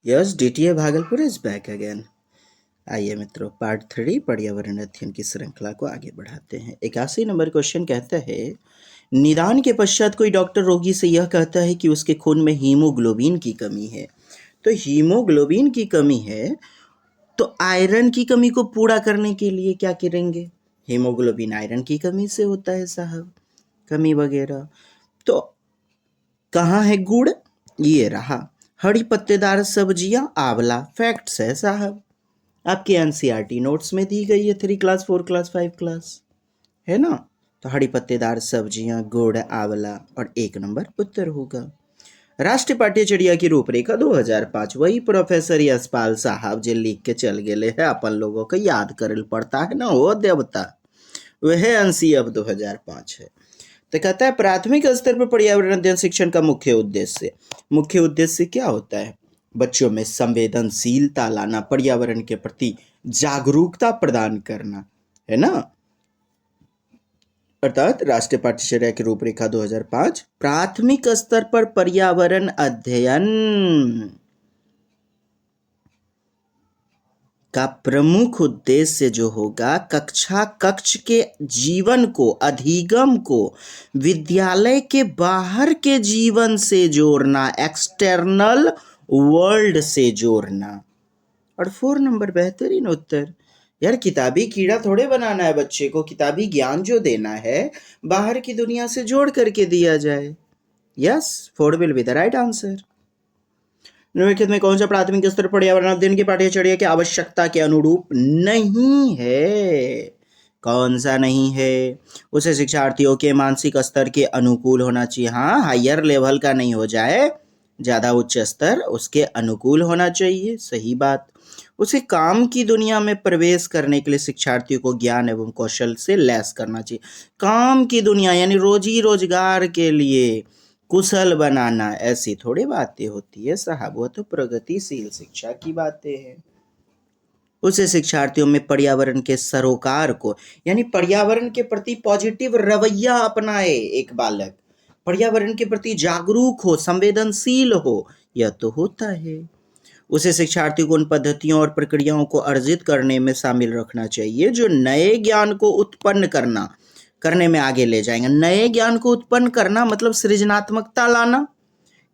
Yes, DTA Bhagalpur is back again. आइए मित्रों, part 3 पर्यावरण अध्ययन की श्रृंखला को आगे बढ़ाते हैं। 81 नंबर क्वेश्चन कहता है, निदान के पश्चात कोई डॉक्टर रोगी से यह कहता है कि उसके खून में हीमोग्लोबिन की कमी है। तो हीमोग्लोबिन की कमी है, तो आयरन की कमी को पूरा करने के लिए क्या करेंगे? हीमोग्लोबिन आयरन की कमी से होता है साहब, कमी वगैरह। तो कहाँ है गुड़? ये रहा। हरी पत्तेदार सब्जियां, आंवला। फैक्ट्स है साहब, आपके एनसीईआरटी नोट्स में दी गई है, 3 क्लास 4 क्लास 5 क्लास, है ना। तो हरी पत्तेदार सब्जियां, गुड़, आंवला, और 1 नंबर उत्तर होगा। राष्ट्रीय पाठ्यचर्या की रूपरेखा 2005, वही प्रोफेसर यशपाल साहब जो लिख के चल गए है, अपन लोगों को याद करल पड़ता है ना, वो देवता, वह एनसीईआरटी अब 2005 है। तो कहता है, प्राथमिक स्तर पर पर्यावरण अध्ययन शिक्षण का मुख्य उद्देश्य क्या होता है? बच्चों में संवेदनशीलता लाना, पर्यावरण के प्रति जागरूकता प्रदान करना, है ना। अर्थात राष्ट्रीय पाठ्यचर्या की रूपरेखा 2005, प्राथमिक स्तर पर पर्यावरण अध्ययन का प्रमुख उद्देश्य जो होगा, कक्ष के जीवन को, अधिगम को विद्यालय के बाहर के जीवन से जोड़ना, एक्सटर्नल वर्ल्ड से जोड़ना। और 4 नंबर बेहतरीन उत्तर। यार, किताबी कीड़ा थोड़े बनाना है बच्चे को, किताबी ज्ञान जो देना है बाहर की दुनिया से जोड़ करके दिया जाए। Yes, 4 will be the right answer. निम्नलिखित में कौन सा प्राथमिक स्तर पर्यावरण अध्ययन की पाठ्यचर्या की आवश्यकता के अनुरूप नहीं है? कौन सा नहीं है? उसे शिक्षार्थियों के मानसिक स्तर के अनुकूल होना चाहिए। हाँ, हायर लेवल का नहीं हो जाए, ज़्यादा उच्च स्तर, उसके अनुकूल होना चाहिए, सही बात। उसे काम की दुनिया में प्रवेश करने के लिए शिक्षार्थियों को ज्ञान एवं कौशल से लैस करना चाहिए। काम की दुनिया यानी रोजी रोजगार के लिए कुशल बनाना, ऐसी थोड़ी बातें होती है साहब, वो तो प्रगतिशील शिक्षा की बातें हैं। उसे शिक्षार्थियों में पर्यावरण के सरोकार को, यानी पर्यावरण के प्रति पॉजिटिव रवैया अपनाए एक बालक, पर्यावरण के प्रति जागरूक हो, संवेदनशील हो, यह तो होता है। उसे शिक्षार्थी को उन पद्धतियों और प्रक्रियाओं को अर्जित करने में शामिल रखना चाहिए जो नए ज्ञान को उत्पन्न करने में आगे ले जाएंगे। नए ज्ञान को उत्पन्न करना मतलब सृजनात्मकता लाना,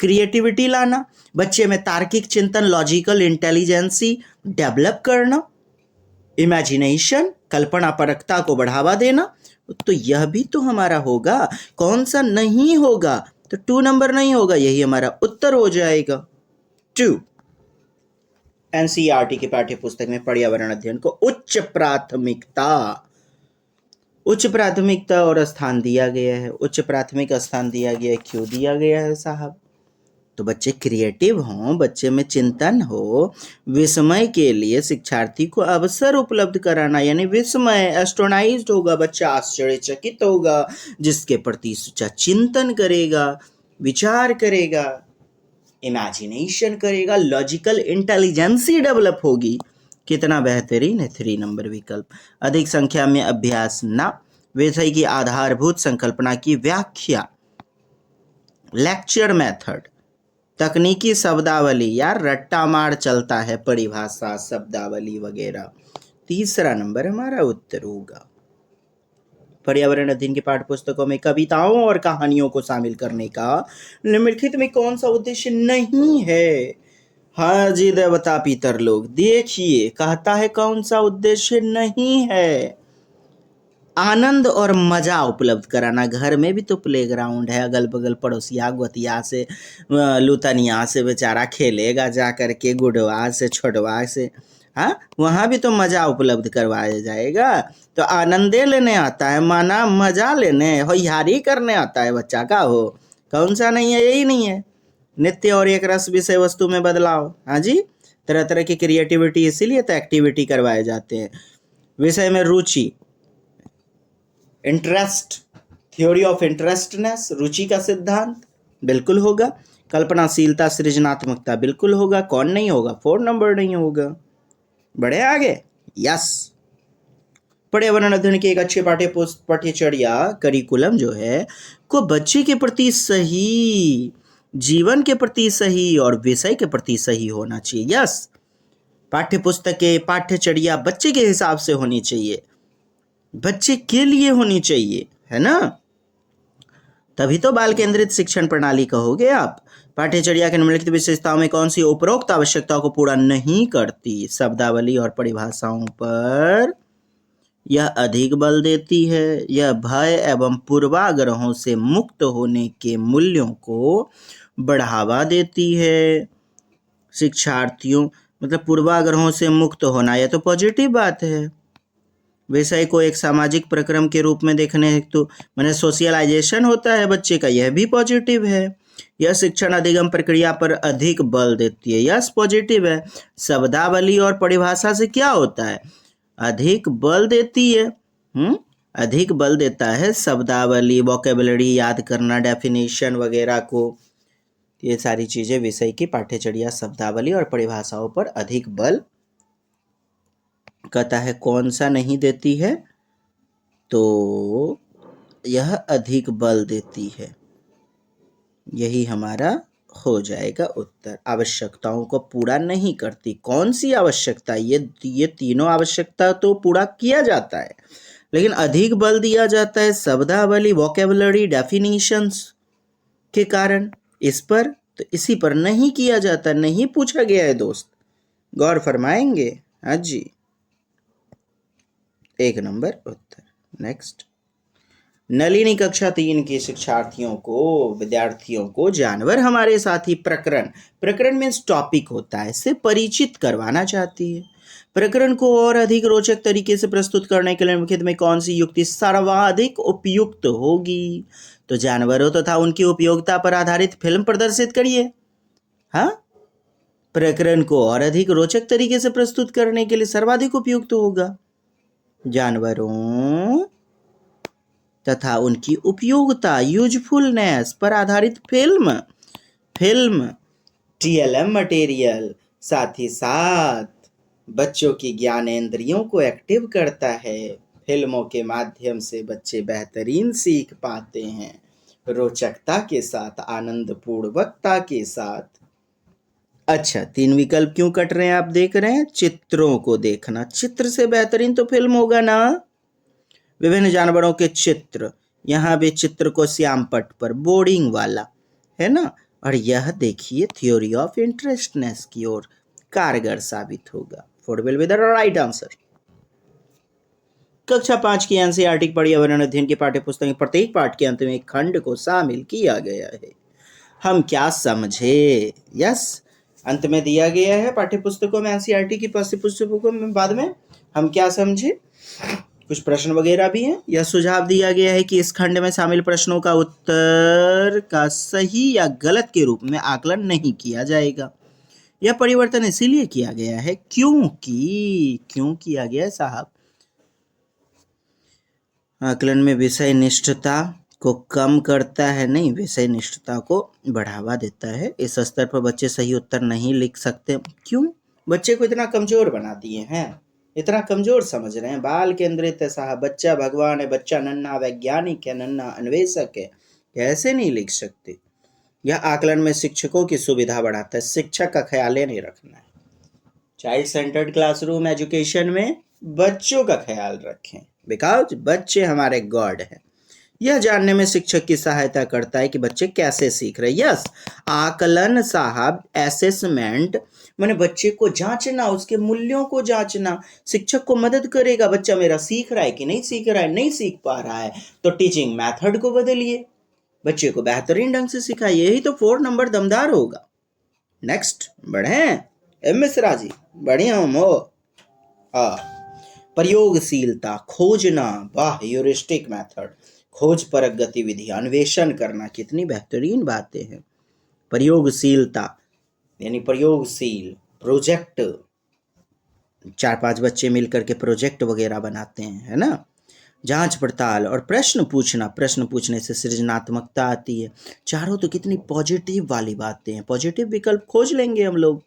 क्रिएटिविटी लाना, बच्चे में तार्किक चिंतन, लॉजिकल इंटेलिजेंसी डेवलप करना, इमेजिनेशन, कल्पना परकता को बढ़ावा देना। तो यह भी तो हमारा होगा। कौन सा नहीं होगा? तो 2 नंबर नहीं होगा, यही हमारा उत्तर हो जाएगा। 2। एनसीईआरटी की पाठ्य पुस्तक में पर्यावरण अध्ययन को उच्च प्राथमिकता और स्थान दिया गया है। उच्च प्राथमिक स्थान दिया गया है, क्यों दिया गया है साहब? तो बच्चे क्रिएटिव हों, बच्चे में चिंतन हो, विस्मय के लिए शिक्षार्थी को अवसर उपलब्ध कराना, यानी विस्मय, एस्ट्रोनाइज्ड होगा बच्चा, आश्चर्यचकित होगा, जिसके प्रति चिंतन करेगा, विचार करेगा, इमेजिनेशन करेगा, लॉजिकल इंटेलिजेंसी डेवलप होगी। कितना बेहतरीन है 3 नंबर विकल्प। अधिक संख्या में अभ्यास ना, विषय की आधारभूत संकल्पना की व्याख्या, लेक्चर मेथड, तकनीकी शब्दावली, यार रट्टा मार चलता है, परिभाषा, शब्दावली वगैरह। 3 नंबर हमारा उत्तर होगा। पर्यावरण अध्ययन की पाठ्य पुस्तकों में कविताओं और कहानियों को शामिल करने का निम्नलिखित में कौन सा उद्देश्य नहीं है? हाँ जी देवता पितर लोग, देखिए कहता है कौन सा उद्देश्य नहीं है। आनंद और मजा उपलब्ध कराना। घर में भी तो प्लेग्राउंड है, अगल बगल पड़ोसिया गोतिया से, लुतनिया से बेचारा खेलेगा जा करके, गुडवा से, छोटवा से, हाँ, वहाँ भी तो मजा उपलब्ध करवाया जाएगा। तो आनंदे लेने आता है, माना मजा लेने, होशियारी करने आता है बच्चा का हो। कौन सा नहीं है? यही नहीं है। नित्य और एक रस विषय वस्तु में बदलाव, हाँ जी, तरह तरह की क्रिएटिविटी, इसीलिए तो एक्टिविटी करवाए जाते हैं। विषय में रुचि, इंटरेस्ट, थ्योरी ऑफ इंटरेस्टनेस, रुचि का सिद्धांत, बिल्कुल होगा। कल्पनाशीलता, सृजनात्मकता, बिल्कुल होगा। कौन नहीं होगा? 4 नंबर नहीं होगा। बढ़े आगे। यस, पर्यावरण अध्ययन की एक अच्छे पाठ्यचर्या, करिकुलम जो है, को बच्चे के प्रति सही जीवन के प्रति सही और विषय के प्रति सही होना चाहिए। यस, पाठ्य पुस्तकें, पाठ्यचर्या बच्चे के हिसाब से होनी चाहिए, बच्चे के लिए होनी चाहिए, है ना। तभी तो बाल केंद्रित शिक्षण प्रणाली कहोगे आप। पाठ्यचर्या के निम्नलिखित विशेषताओं में कौन सी उपरोक्त आवश्यकताओं को पूरा नहीं करती? शब्दावली और परिभाषाओं पर यह अधिक बल देती है, यह भय एवं पूर्वाग्रहों से मुक्त होने के मूल्यों को बढ़ावा देती है। शिक्षार्थियों मतलब पूर्वाग्रहों से मुक्त होना, यह तो पॉजिटिव बात है। विषय को एक सामाजिक प्रक्रम के रूप में देखने हेतु मैंने सोशलाइजेशन होता है बच्चे का, यह भी पॉजिटिव है। यह शिक्षण अधिगम प्रक्रिया पर अधिक बल देती है, यस पॉजिटिव है। शब्दावली और परिभाषा से क्या होता है? अधिक बल देती है। अधिक बल देता है शब्दावली, वोकेबलरी याद करना, डेफिनेशन वगैरह को, ये सारी चीजें विषय की पाठ्यचर्या, शब्दावली और परिभाषाओं पर अधिक बल कहता है। कौन सा नहीं देती है? तो यह अधिक बल देती है, यही हमारा हो जाएगा उत्तर। आवश्यकताओं को पूरा नहीं करती। कौन सी आवश्यकता? ये तीनों आवश्यकता तो पूरा किया जाता है, लेकिन अधिक बल दिया जाता है शब्दावली, वोकेबलरी, डेफिनेशंस के कारण। इस पर तो इसी पर नहीं किया जाता, नहीं पूछा गया है दोस्त, गौर फरमाएंगे। हाँ जी, 1 नंबर उत्तर। नेक्स्ट, नलिनी कक्षा 3 के विद्यार्थियों को जानवर हमारे साथी प्रकरण मीन्स टॉपिक होता है, इससे परिचित करवाना चाहती है। प्रकरण को और अधिक रोचक तरीके से प्रस्तुत करने के लिए निम्नलिखित में कौन सी युक्ति सर्वाधिक उपयुक्त होगी? तो जानवरों तथा उनकी उपयोगिता पर आधारित फिल्म प्रदर्शित करिए। हाँ, प्रकरण को और अधिक रोचक तरीके से प्रस्तुत करने के लिए सर्वाधिक उपयुक्त होगा जानवरों तथा उनकी उपयोगिता, यूजफुलनेस पर आधारित फिल्म TLM मटेरियल। साथ ही साथ बच्चों की ज्ञानेंद्रियों को एक्टिव करता है। फिल्मों के माध्यम से बच्चे बेहतरीन सीख पाते हैं, रोचकता के साथ, आनंद पूर्वकता के साथ। अच्छा, 3 विकल्प क्यों कट रहे हैं आप देख रहे हैं? चित्रों को देखना, चित्र से बेहतरीन तो फिल्म होगा ना। विभिन्न जानवरों के चित्र, यहाँ भी चित्र को श्याम पट पर बोर्डिंग वाला है ना। और यह देखिए थ्योरी ऑफ इंटरेस्टनेस की ओर कारगर साबित होगा। 4 will be the right answer. कक्षा 5 की एनसीईआरटी पर्यावरण अध्ययन की पाठ्य पुस्तक के प्रत्येक पाठ के अंत में एक खंड को शामिल किया गया है। हम क्या समझे? यस, अंत में दिया गया है पाठ्य पुस्तकों में, एनसीईआरटी की पाठ्य पुस्तकों में बाद में हम क्या समझे, कुछ प्रश्न वगैरह भी हैं। यह सुझाव दिया गया है कि इस खंड में शामिल प्रश्नों का उत्तर का सही या गलत के रूप में आकलन नहीं किया जाएगा। यह परिवर्तन इसीलिए किया गया है क्यों किया गया है साहब? आकलन में विषय निष्ठता को कम करता है, नहीं, विषय निष्ठता को बढ़ावा देता है। इस स्तर पर बच्चे सही उत्तर नहीं लिख सकते। क्यों? बच्चे को इतना कमजोर बना दिए हैं, इतना कमजोर समझ रहे हैं। बाल केंद्रित है साहब, बच्चा भगवान है, बच्चा नन्हा वैज्ञानिक है, नन्हा अन्वेषक है, कैसे नहीं लिख सकते? यह आकलन में शिक्षकों की सुविधा बढ़ाता है, शिक्षक का ख्याल नहीं रखना है। चाइल्ड सेंटर्ड क्लासरूम एजुकेशन में बच्चों का ख्याल रखें, बिकॉज बच्चे हमारे गॉड हैं। यह जानने में शिक्षक की सहायता करता है कि बच्चे कैसे सीख रहे हैं। यस, आकलन साहब, असेसमेंट मैंने बच्चे को जांचना, उसके मूल्यों को जांचना शिक्षक को मदद करेगा। बच्चा मेरा सीख रहा है कि नहीं सीख रहा है, नहीं सीख पा रहा है तो टीचिंग मेथड को बदलिए, बच्चे को बेहतरीन ढंग से सिखाइए, यही तो 4 नंबर दमदार होगा। नेक्स्ट बढ़े। एम मिश्रा जी बढ़िया हो। प्रयोगशीलता, खोजना, वाह, ह्यूरिस्टिक मेथड, खोज परक गतिविधि, अन्वेषण करना, कितनी बेहतरीन बातें हैं। प्रयोगशीलता यानी प्रयोगशील, प्रोजेक्ट, 4-5 बच्चे मिलकर के प्रोजेक्ट वगैरह बनाते हैं, है ना। जांच पड़ताल और प्रश्न पूछना, प्रश्न पूछने से सृजनात्मकता आती है। चारों तो कितनी पॉजिटिव वाली बातें हैं, पॉजिटिव विकल्प खोज लेंगे हम लोग।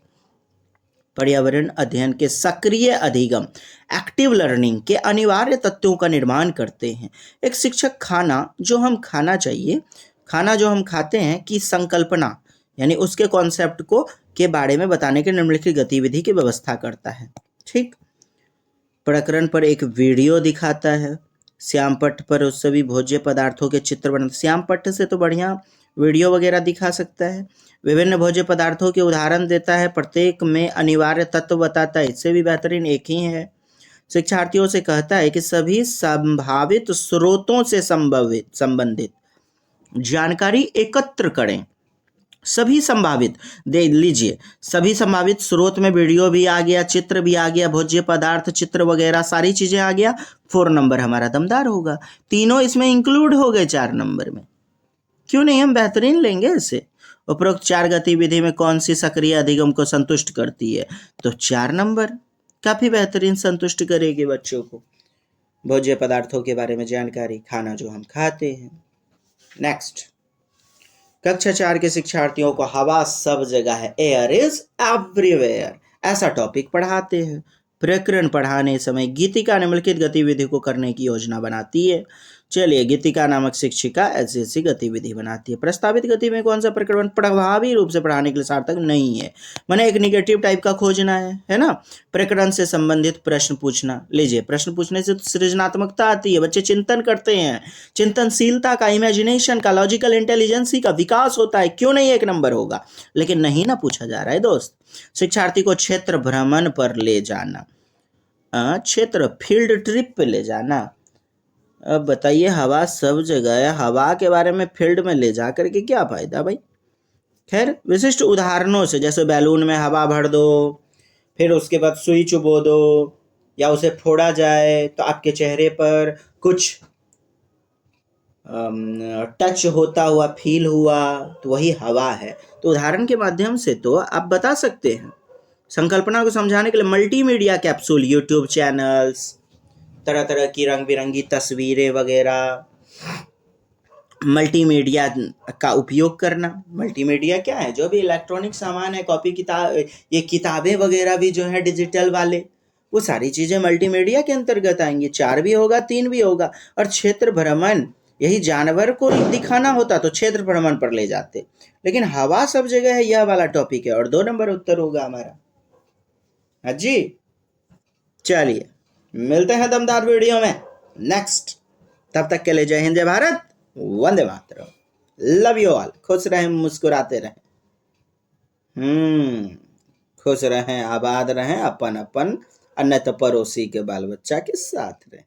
पर्यावरण अध्ययन के सक्रिय अधिगम, एक्टिव लर्निंग के अनिवार्य तत्वों का निर्माण करते हैं। एक शिक्षक खाना जो हम खाना चाहिए, खाना जो हम खाते हैं की संकल्पना यानी उसके कॉन्सेप्ट को के बारे में बताने के निम्नलिखित गतिविधि की व्यवस्था करता है। ठीक, प्रकरण पर एक वीडियो दिखाता है, श्याम पट्ट पर उस सभी भोज्य पदार्थों के चित्र बनाता। श्याम पट्ट से तो बढ़िया वीडियो वगैरह दिखा सकता है। विभिन्न भोज्य पदार्थों के उदाहरण देता है, प्रत्येक में अनिवार्य तत्व बताता है, इससे भी बेहतरीन एक ही है। शिक्षार्थियों से कहता है कि सभी संभावित स्रोतों से संबंधित जानकारी एकत्र करें। सभी संभावित दे लीजिए, सभी संभावित स्रोत में वीडियो भी आ गया, चित्र भी आ गया, भोज्य पदार्थ चित्र वगैरह सारी चीजें आ गया। 4 नंबर हमारा दमदार होगा। तीनों इसमें इंक्लूड हो गए 4 नंबर में, क्यों नहीं, हम बेहतरीन लेंगे इसे। उपरोक्त 4 गतिविधि में कौन सी सक्रिय अधिगम को संतुष्ट करती है? तो 4 नंबर काफी बेहतरीन संतुष्ट करेगी बच्चों को। भोज्य पदार्थों के बारे में जानकारी, खाना जो हम खाते हैं। नेक्स्ट, कक्षा 4 के शिक्षार्थियों को हवा सब जगह है, एयर इज एवरीवेयर, ऐसा टॉपिक पढ़ाते हैं। प्रकरण पढ़ाने समय गीतिका निम्नलिखित गतिविधि को करने की योजना बनाती है। चलिए, गीतिका नामक शिक्षिका ऐसी ऐसी गतिविधि बनाती है। प्रस्तावित गति में कौन सा प्रकरण प्रभावी रूप से पढ़ाने के लिए सार्थक नहीं है? मैंने एक निगेटिव टाइप का खोजना है ना। प्रकरण से संबंधित प्रश्न पूछना। लीजिए, प्रश्न पूछने से तो सृजनात्मकता आती है, बच्चे चिंतन करते हैं, चिंतनशीलता का, इमेजिनेशन का, लॉजिकल इंटेलिजेंसी का विकास होता है, क्यों नहीं 1 नंबर होगा? लेकिन नहीं ना पूछा जा रहा है दोस्त। शिक्षार्थी को क्षेत्र भ्रमण पर ले जाना, क्षेत्र फील्ड ट्रिप पे ले जाना। अब बताइए, हवा सब जगह है, हवा के बारे में फील्ड में ले जा करके क्या फायदा भाई? खैर, विशिष्ट उदाहरणों से, जैसे बैलून में हवा भर दो, फिर उसके बाद सुई चुबो दो, या उसे फोड़ा जाए तो आपके चेहरे पर कुछ टच होता हुआ फील हुआ, तो वही हवा है। तो उदाहरण के माध्यम से तो आप बता सकते हैं। संकल्पना को समझाने के लिए मल्टीमीडिया कैप्सूल, यूट्यूब चैनल्स, तरह तरह की रंग बिरंगी तस्वीरें वगैरह, मल्टीमीडिया का उपयोग करना। मल्टीमीडिया क्या है? जो भी इलेक्ट्रॉनिक सामान है, कॉपी किताब, ये किताबें वगैरह भी जो है डिजिटल वाले, वो सारी चीजें मल्टीमीडिया के अंतर्गत आएंगी। 4 भी होगा, 3 भी होगा। और क्षेत्र भ्रमण, यही जानवर को दिखाना होता तो क्षेत्र भ्रमण पर ले जाते, लेकिन हवा सब जगह है, यह वाला टॉपिक है, और 2 नंबर उत्तर होगा हमारा। हाँ जी, चलिए मिलते हैं दमदार वीडियो में नेक्स्ट। तब तक के लिए जय हिंद, जय Bharat, Vande Mataram, love you all. खुश रहें, मुस्कुराते रहें, खुश रहें, आबाद रहें, अपन अपन अन्यथा पड़ोसी के बाल बच्चा के साथ रहें।